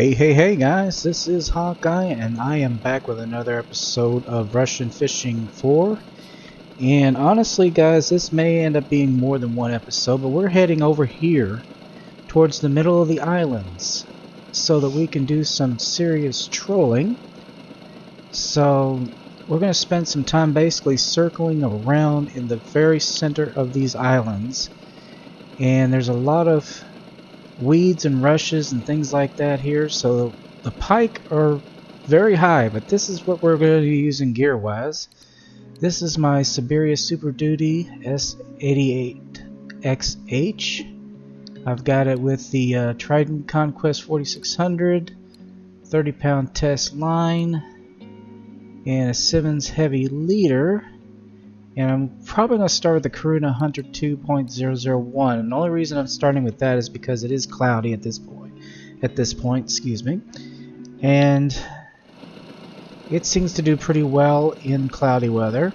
Hey guys, this is Hawkeye and I am back with another episode of Russian Fishing 4. And honestly guys, this may end up being more than one episode, but we're heading over here towards the middle of the islands so that we can do some serious trolling. So we're going to spend some time basically circling around in the very center of these islands. And there's a lot of weeds and rushes and things like that here, so the pike are very high, but this is what we're going to be using gear wise. This is my Siberia Super Duty S88XH. I've got it with the Trident Conquest 4600, 30-pound test line, and a Simmons heavy leader. And I'm probably going to start with the Karuna Hunter 2.001. And the only reason I'm starting with that is because it is cloudy at this point. Excuse me. And it seems to do pretty well in cloudy weather.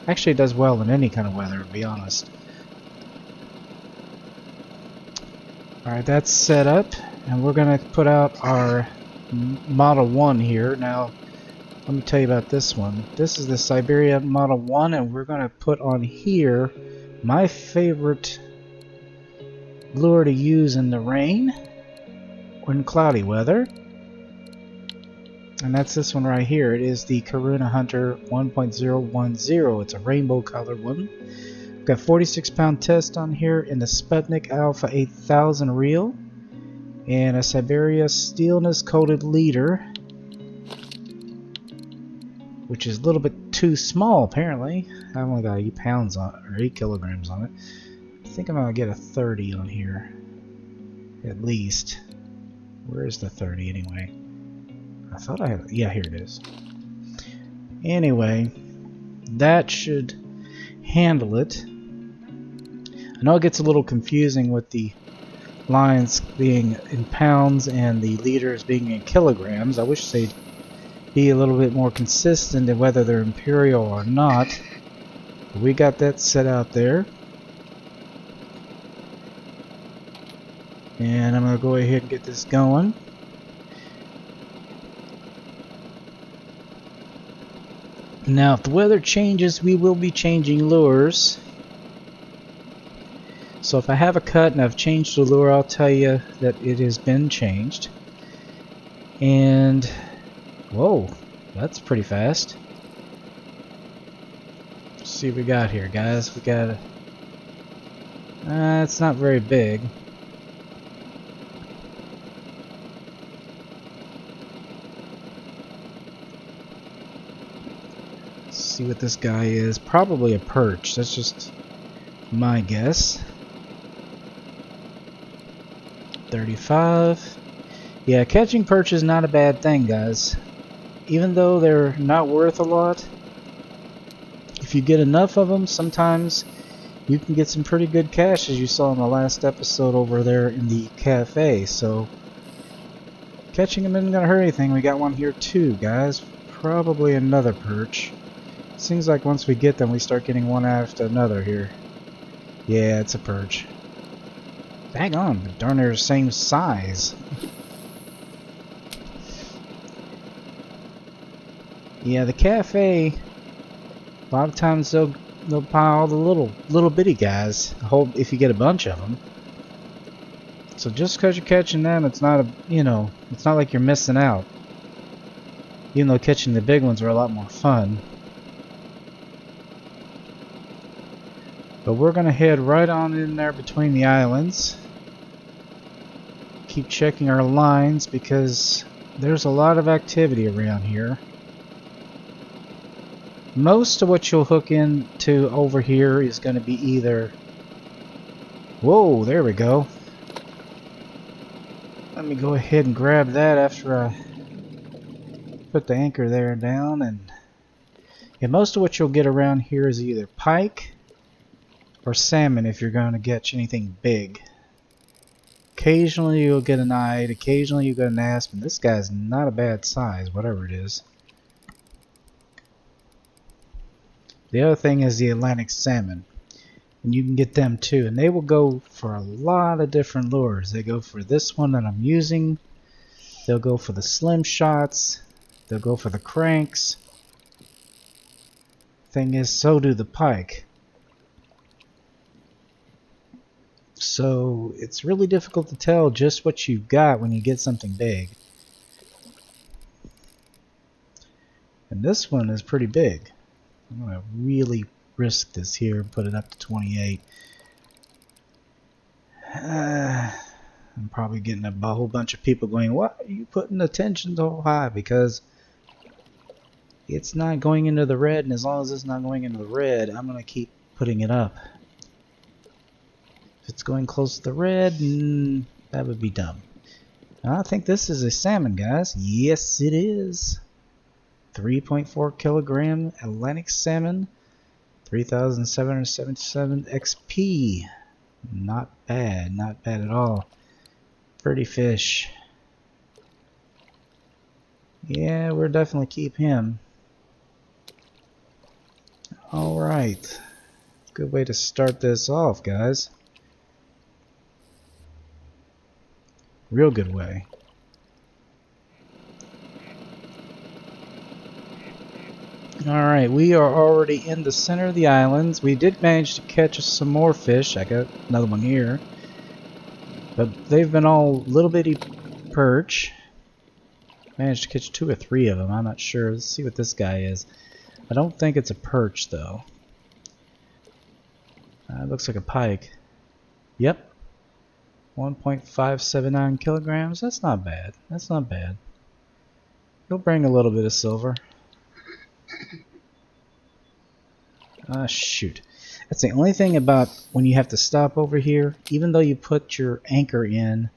Actually, it does well in any kind of weather, to be honest. Alright, that's set up. And we're going to put out our Model 1 here. Now, let me tell you about this one. This is the Siberia Model 1, and we're going to put on here my favorite lure to use in the rain or in cloudy weather. And that's this one right here. It is the Karuna Hunter 1.010. It's a rainbow colored one. We've got 46-pound test on here in the Sputnik Alpha 8000 reel. And a Siberia Steelness coated leader, which is a little bit too small apparently. I've only got 8 pounds on it, or 8 kilograms on it. I think I'm gonna get a 30 on here, at least. Where is the 30 anyway? I thought I had, yeah, here it is. Anyway, that should handle it. I know it gets a little confusing with the lines being in pounds and the liters being in kilograms. I wish they'd be a little bit more consistent in whether they're imperial or not. But we got that set out there. And I'm going to go ahead and get this going. Now if the weather changes, we will be changing lures. So if I have a cut and I've changed the lure, I'll tell you that it has been changed. And whoa, that's pretty fast. Let's see what we got here, guys. We got a... it's not very big. Let's see what this guy is. Probably a perch. That's just my guess. 35. Yeah, catching perch is not a bad thing, guys. Even though they're not worth a lot, if you get enough of them, sometimes you can get some pretty good cash, as you saw in the last episode over there in the cafe. So catching them isn't gonna hurt anything. We got one here too, guys. Probably another perch. Seems like once we get them, we start getting one after another here. Yeah, it's a perch. Dang on, but darn near the same size. Yeah, the cafe, a lot of times they'll buy all the little bitty guys. If you get a bunch of them. So just because you're catching them, it's not a, it's not like you're missing out. Even though catching the big ones are a lot more fun. But we're gonna head right on in there between the islands. Keep checking our lines because there's a lot of activity around here. Most of what you'll hook into over here is going to be either... Whoa, there we go. Let me go ahead and grab that after I put the anchor there and down, and yeah, most of what you'll get around here is either pike or salmon if you're going to catch anything big. Occasionally you'll get an eyed, occasionally you'll get an aspen. This guy's not a bad size, whatever it is. The other thing is the Atlantic salmon, and you can get them too, and they will go for a lot of different lures. They go for this one that I'm using, they'll go for the slim shots, they'll go for the cranks. Thing is, so do the pike. So it's really difficult to tell just what you've got when you get something big. And this one is pretty big. I'm going to really risk this here and put it up to 28. I'm probably getting a whole bunch of people going, why are you putting the tension so high? Because it's not going into the red, and as long as it's not going into the red, I'm going to keep putting it up. If it's going close to the red, that would be dumb. I think this is a salmon, guys. Yes, it is. 3.4 kilogram Atlantic salmon, 3,777 XP. Not bad at all. Pretty fish. Yeah, we'll definitely keep him. Alright. Good way to start this off, guys. Real good way. Alright, we are already in the center of the islands. We did manage to catch some more fish. I got another one here. But they've been all little bitty perch. Managed to catch 2 or 3 of them. I'm not sure. Let's see what this guy is. I don't think it's a perch, though. It looks like a pike. Yep. 1.579 kilograms. That's not bad. That's not bad. He'll bring a little bit of silver. Ah, shoot. That's the only thing about when you have to stop over here. Even though you put your anchor in,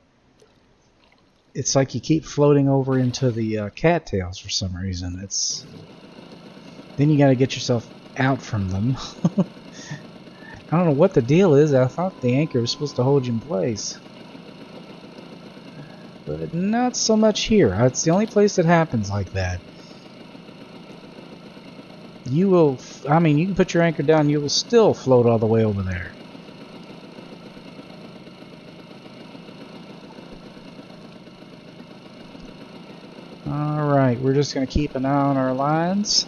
it's like you keep floating over into the cattails for some reason. It's then you got to get yourself out from them. I don't know what the deal is. I thought the anchor was supposed to hold you in place, but not so much here. It's the only place that happens like that. You will, I mean, you can put your anchor down, you will still float all the way over there. Alright, we're just going to keep an eye on our lines.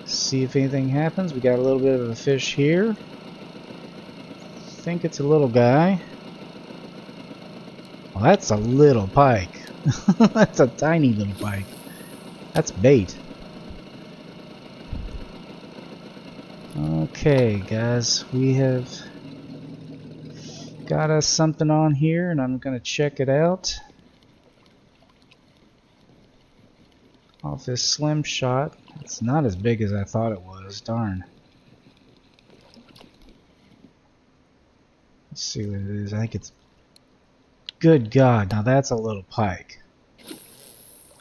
See if anything happens. We got a little bit of a fish here. I think it's a little guy. Well, that's a little pike. That's a tiny little pike. That's bait. Okay, guys, we have got us something on here, and I'm going to check it out. Off this slim shot. It's not as big as I thought it was. Darn. Let's see what it is. I think it's... Good God, now that's a little pike.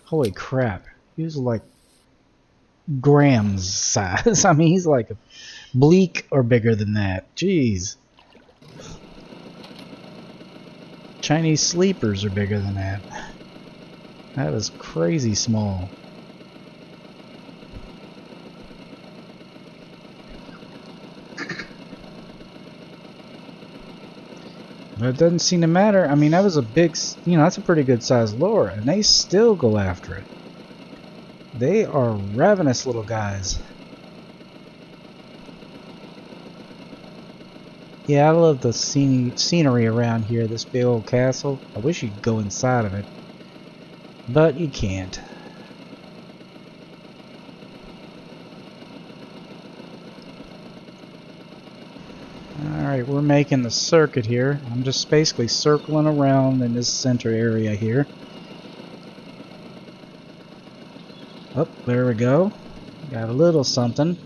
Holy crap. He was like grams size. I mean, he's like a bleak or bigger than that. Jeez. Chinese sleepers are bigger than that. That was crazy small. But it doesn't seem to matter. I mean, that was a big, you know, that's a pretty good sized lure, and they still go after it. They are ravenous little guys. Yeah, I love the scenery around here, this big old castle. I wish you could go inside of it, but you can't. Alright, we're making the circuit here. I'm just basically circling around in this center area here. Oh, there we go. Got a little something.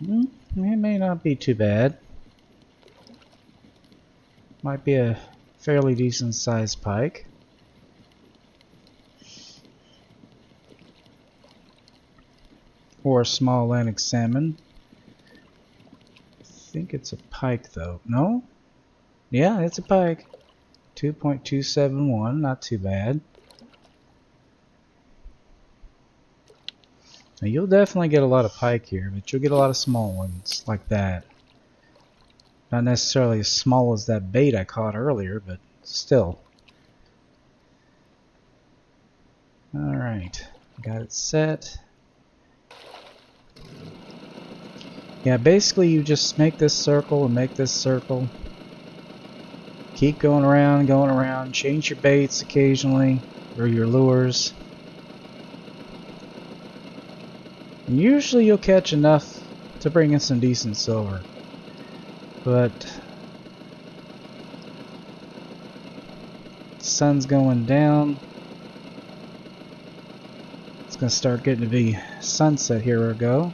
It may not be too bad. Might be a fairly decent sized pike. for a small Atlantic salmon. I think it's a pike though. No? Yeah, it's a pike. 2.271, not too bad. Now you'll definitely get a lot of pike here, but you'll get a lot of small ones like that. Not necessarily as small as that bait I caught earlier, but still. Alright, got it set. Yeah, basically you just make this circle and make this circle. Keep going around, change your baits occasionally, or your lures. And usually you'll catch enough to bring in some decent silver. But the sun's going down. It's gonna start getting to be sunset here we go.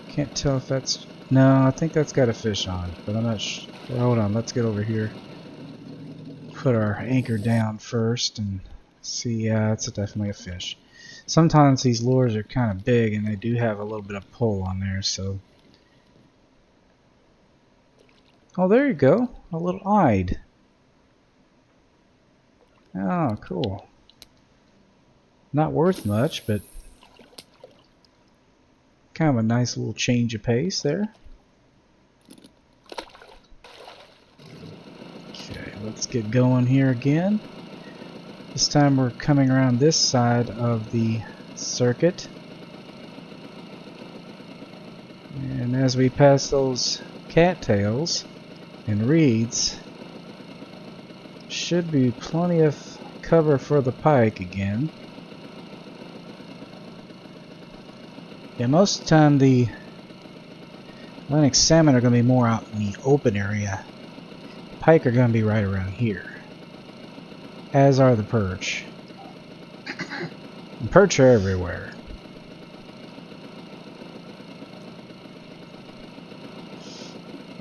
Can't tell if that's... No, I think that's got a fish on, but I'm not sure. Hold on, let's get over here. Put our anchor down first and see. Yeah, it's definitely a fish. Sometimes these lures are kind of big and they do have a little bit of pull on there, so... Oh, there you go. A little eyed. Oh, cool. Not worth much, but kind of a nice little change of pace there. Okay, let's get going here again. This time we're coming around this side of the circuit. And as we pass those cattails and reeds, should be plenty of cover for the pike again. Yeah, most of the time the Atlantic salmon are going to be more out in the open area. Pike are going to be right around here, as are the perch. And perch are everywhere.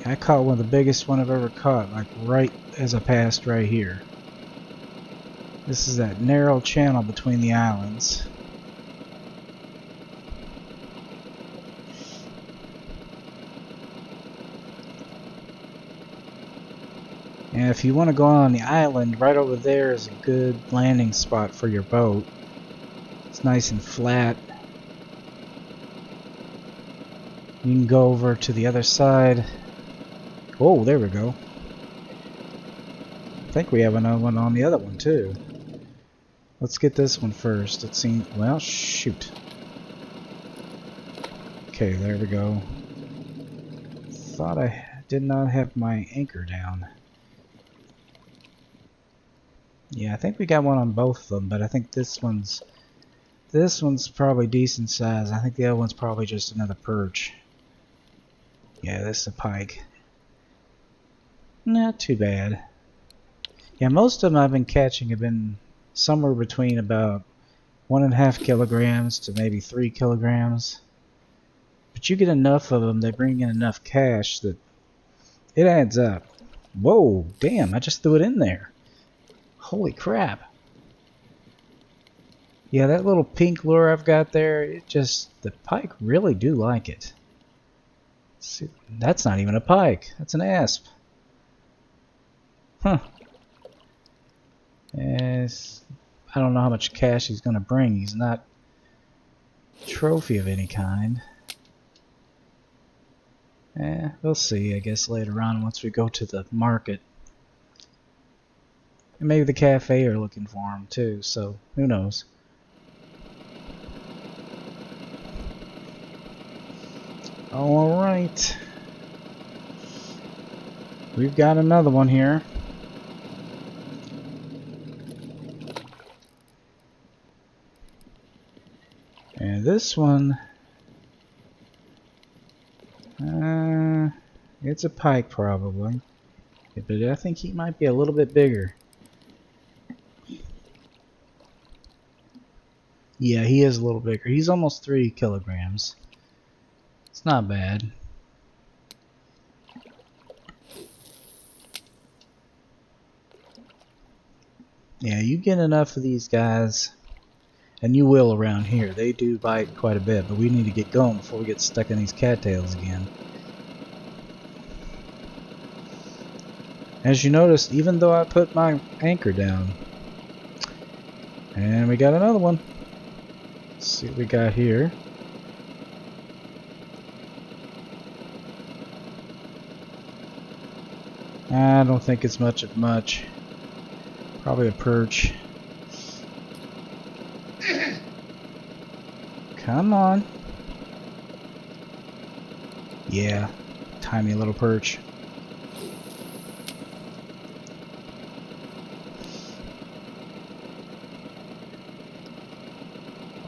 I caught one of the biggest one I've ever caught, like right as I passed right here. This is that narrow channel between the islands. And if you want to go on the island, right over there is a good landing spot for your boat. It's nice and flat. You can go over to the other side. Oh, there we go. I think we have another one on the other one too. Let's get this one first. It seems... well, shoot. Okay, there we go. Thought I did not have my anchor down. Yeah, I think we got one on both of them, but I think this one's probably decent size. I think the other one's probably just another perch. Yeah, this is a pike. Not too bad. Yeah, most of them I've been catching have been somewhere between about 1.5 kilograms to maybe 3 kilograms. But you get enough of them, they bring in enough cash that it adds up. Whoa, damn, I just threw it in there. Holy crap. Yeah, that little pink lure I've got there, it just, the pike really do like it. See, that's not even a pike, that's an asp. Huh. Yes, I don't know how much cash he's going to bring. He's not a trophy of any kind. We'll see, I guess, later on once we go to the market. And maybe the cafe are looking for him too, so who knows. Alright. We've got another one here. And this one, it's a pike probably, but I think he might be a little bit bigger. Yeah, he is a little bigger. He's almost 3 kilograms. It's not bad. Yeah, you get enough of these guys, And you will around here. They do bite quite a bit, but we need to get going before we get stuck in these cattails again. As you noticed, even though I put my anchor down, and we got another one. Let's see what we got here. I don't think it's much of much. Probably a perch. Come on. Yeah, tiny little perch.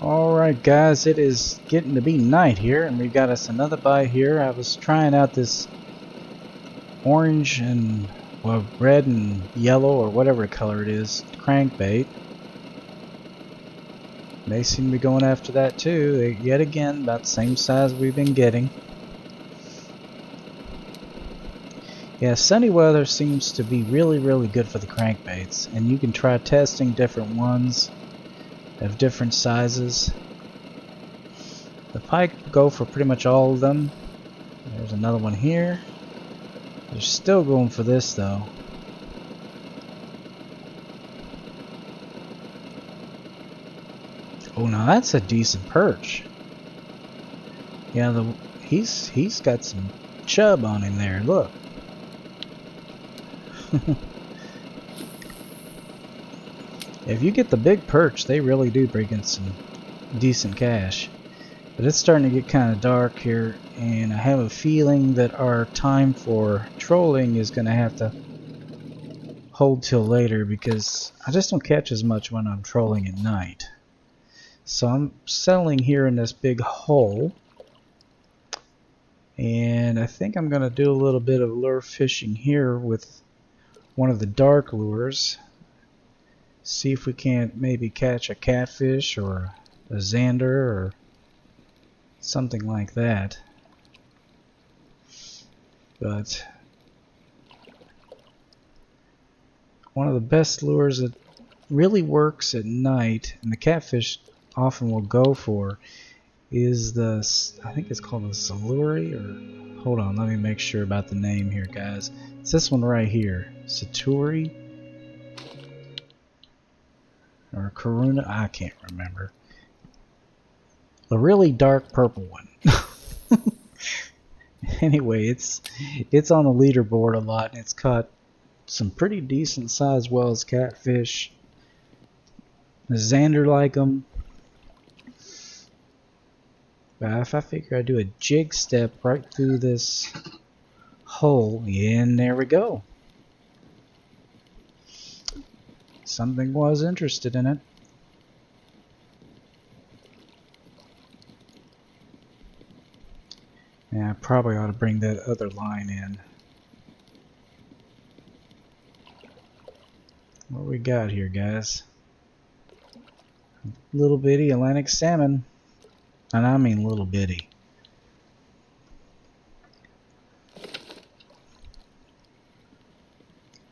Alright guys, it is getting to be night here, and we've got us another bite here. I was trying out this orange and, well, red and yellow, or whatever color it is, crankbait. They seem to be going after that too. Yet again, about the same size we've been getting. Yeah, sunny weather seems to be really good for the crankbaits, and you can try testing different ones of different sizes. The pike go for pretty much all of them. There's another one here. They're still going for this though. Oh, now that's a decent perch. Yeah, he's got some chub on him there. Look. If you get the big perch, they really do bring in some decent cash. But it's starting to get kind of dark here, and I have a feeling that our time for trolling is going to have to hold till later, because I just don't catch as much when I'm trolling at night. So I'm settling here in this big hole, and I think I'm going to do a little bit of lure fishing here with one of the dark lures. See if we can't maybe catch a catfish or a zander or something like that. But one of the best lures that really works at night, and the catfish often will go for, is the, I think it's called the Saluri, or hold on, let me make sure about the name here, guys. It's this one right here, Saturi or Karuna, I can't remember. The really dark purple one. Anyway, it's on the leaderboard a lot, and it's caught some pretty decent sized whales, catfish. The zander like them. But if I figure I do a jig step right through this hole, and there we go. Something was interested in it. Yeah, I probably ought to bring that other line in. What we got here, guys? Little bitty Atlantic salmon. And I mean little bitty.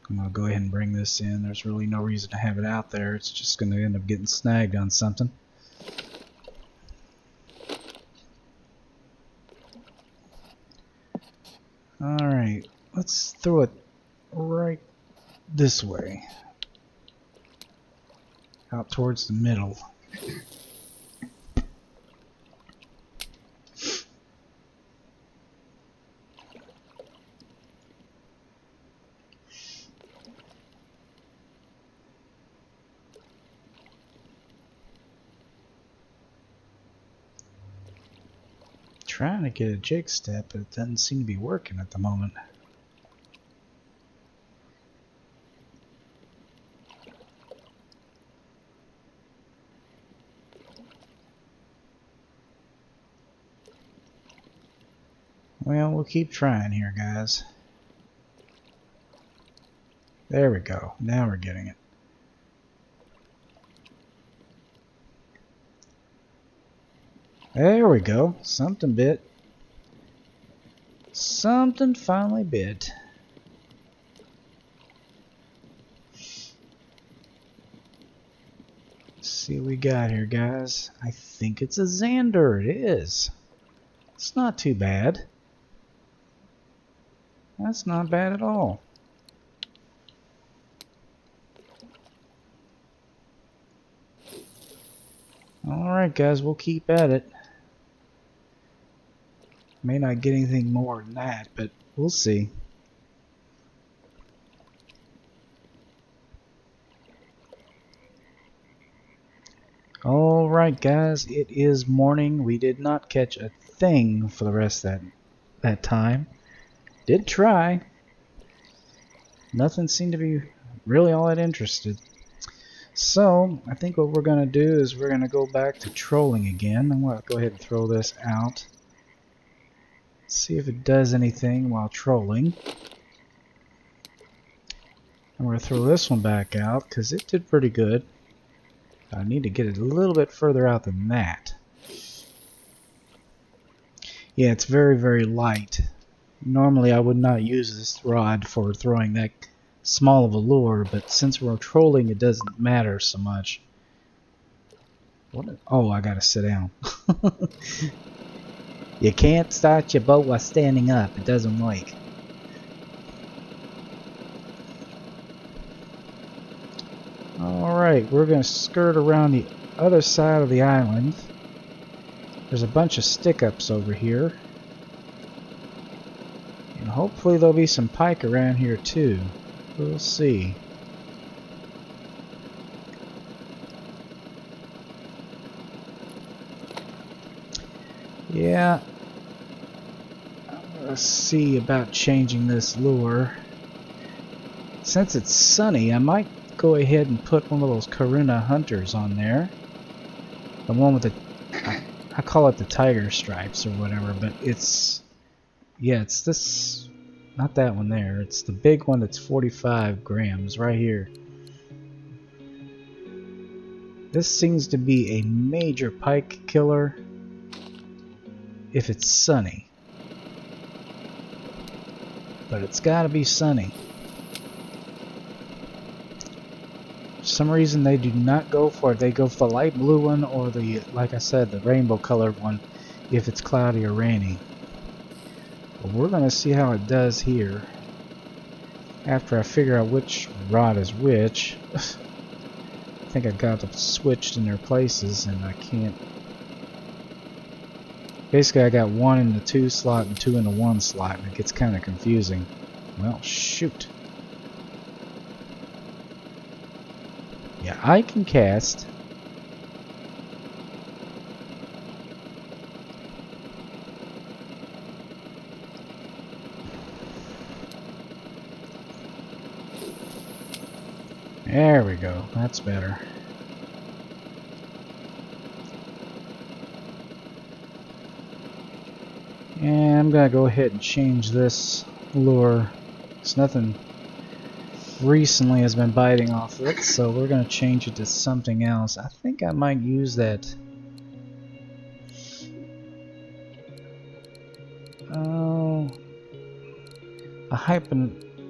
I'm going to go ahead and bring this in. There's really no reason to have it out there. It's just going to end up getting snagged on something. Alright, let's throw it right this way. Out towards the middle. Trying to get a jig step, but it doesn't seem to be working at the moment. Well, we'll keep trying here, guys. There we go. Now we're getting it. There we go. Something bit. Something finally bit. Let's see what we got here, guys. I think it's a Xander. It is. It's not too bad. That's not bad at all. Alright guys, we'll keep at it. May not get anything more than that, but we'll see. Alright guys, it is morning. We did not catch a thing for the rest of that time. Did try. Nothing seemed to be really all that interested. So, I think what we're going to do is we're going to go back to trolling again. I'm going to go ahead and throw this out. See if it does anything while trolling. I'm going to throw this one back out because it did pretty good. I need to get it a little bit further out than that. Yeah, it's very, very light. Normally I would not use this rod for throwing that small of a lure, but since we're trolling it doesn't matter so much. Oh, I gotta sit down. You can't start your boat while standing up. It doesn't work. Alright, we're gonna skirt around the other side of the island. There's a bunch of stick-ups over here. And hopefully there'll be some pike around here too. We'll see. Yeah. Let's see about changing this lure. Since it's sunny, I might go ahead and put one of those Corinna Hunters on there. The one with the, I call it the tiger stripes or whatever, but it's, yeah, it's this, not that one there. It's the big one that's 45 grams right here. This seems to be a major pike killer if it's sunny. But it's gotta be sunny. For some reason they do not go for it. They go for the light blue one or the, like I said, the rainbow colored one if it's cloudy or rainy. But we're gonna see how it does here after I figure out which rod is which. I think I got them switched in their places and I can't. Basically I got one in the 2 slot and 2 in the 1 slot and it gets kind of confusing. Well, shoot. Yeah, I can cast. There we go. That's better. And I'm gonna go ahead and change this lure. It's nothing recently has been biting off of it, so we're gonna change it to something else. I think I might use that. Oh, the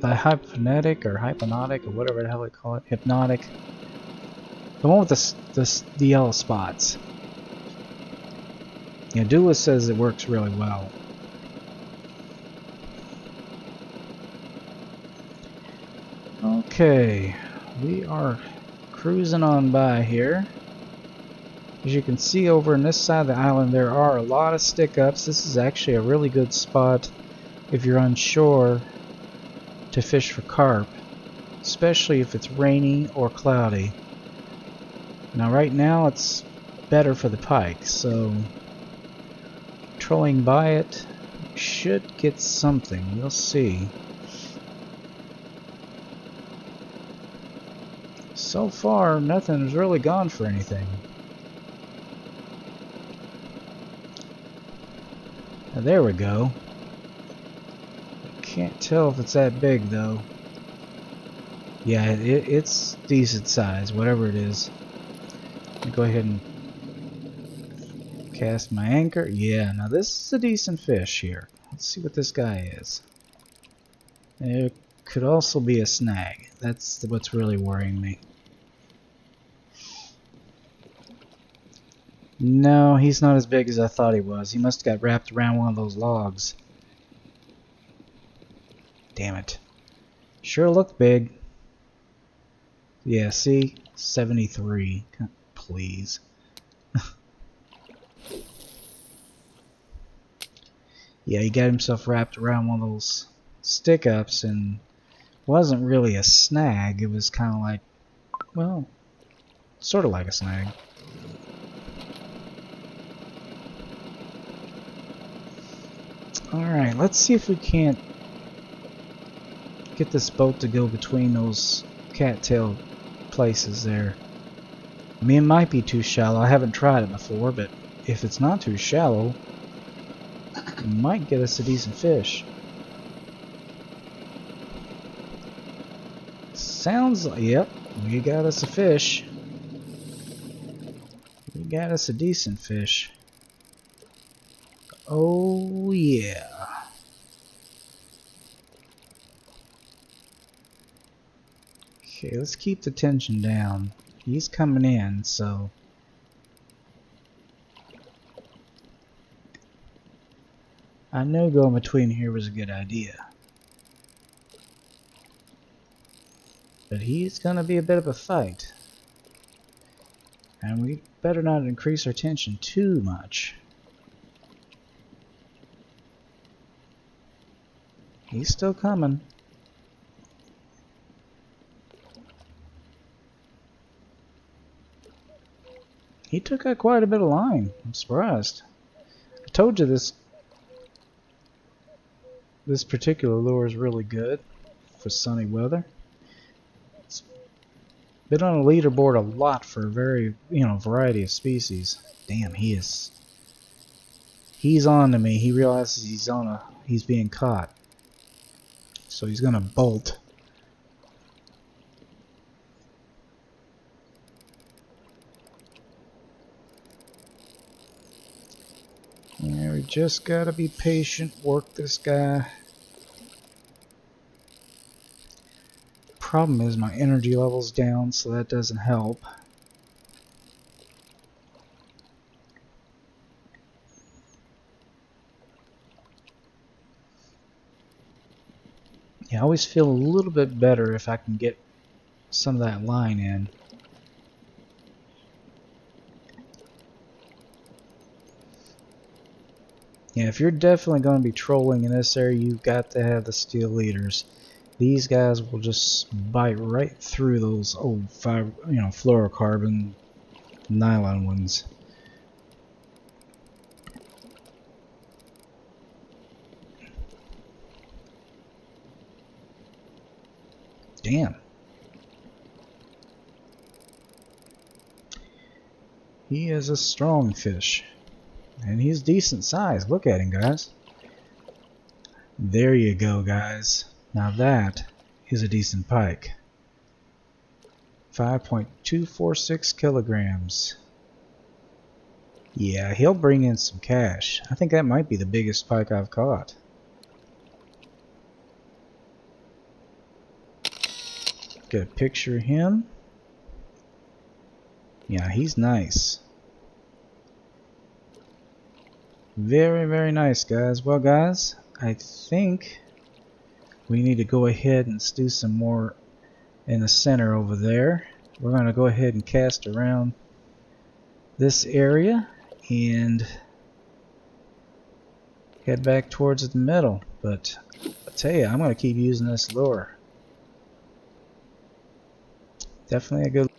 hypnotic or hypnotic or whatever the hell they call it. Hypnotic. The one with the yellow spots. Yeah, Dula says it works really well. Okay, we are cruising on by here. As you can see over on this side of the island there are a lot of stick-ups. This is actually a really good spot if you're unsure to fish for carp, especially if it's rainy or cloudy. Now right now it's better for the pike, so trolling by it should get something. We'll see. So far nothing's really gone for anything. Now, there we go. Can't tell if it's that big though. Yeah, it's decent size, whatever it is. Let me go ahead and cast my anchor. Yeah, now this is a decent fish here. Let's see what this guy is. It could also be a snag. That's what's really worrying me. No, he's not as big as I thought he was. He must have got wrapped around one of those logs. Damn it. Sure looked big. Yeah, see? 73. Please. Yeah, he got himself wrapped around one of those stick-ups and wasn't really a snag. It was kind of like, well, sort of like a snag. Alright, let's see if we can't get this boat to go between those cattail places there. I mean, it might be too shallow. I haven't tried it before, but if it's not too shallow, it might get us a decent fish. Sounds like, yep, we got us a fish. We got us a decent fish. Oh yeah. Okay, let's keep the tension down. He's coming in, so I know going between here was a good idea. But he's gonna be a bit of a fight. And we better not increase our tension too much. He's still coming. He took out quite a bit of line. I'm surprised. I told you this particular lure is really good for sunny weather. It's been on a leaderboard a lot for a very, variety of species. Damn, he's on to me. He realizes he's being caught. So he's gonna bolt. Yeah, we just gotta be patient, work this guy. Problem is my energy level's down, so that doesn't help. Yeah, I always feel a little bit better if I can get some of that line in. Yeah, if you're definitely going to be trolling in this area, you've got to have the steel leaders. These guys will just bite right through those old fluorocarbon nylon ones. Damn. He is a strong fish. And he's decent size. Look at him, guys. There you go, guys. Now that is a decent pike. 5.246 kilograms. Yeah, he'll bring in some cash. I think that might be the biggest pike I've caught. Get a picture of him. Yeah, he's nice. Very, very nice, guys. Well, guys, I think we need to go ahead and do some more in the center over there. We're going to go ahead and cast around this area and head back towards the middle. But I tell you, I'm going to keep using this lure. Definitely a good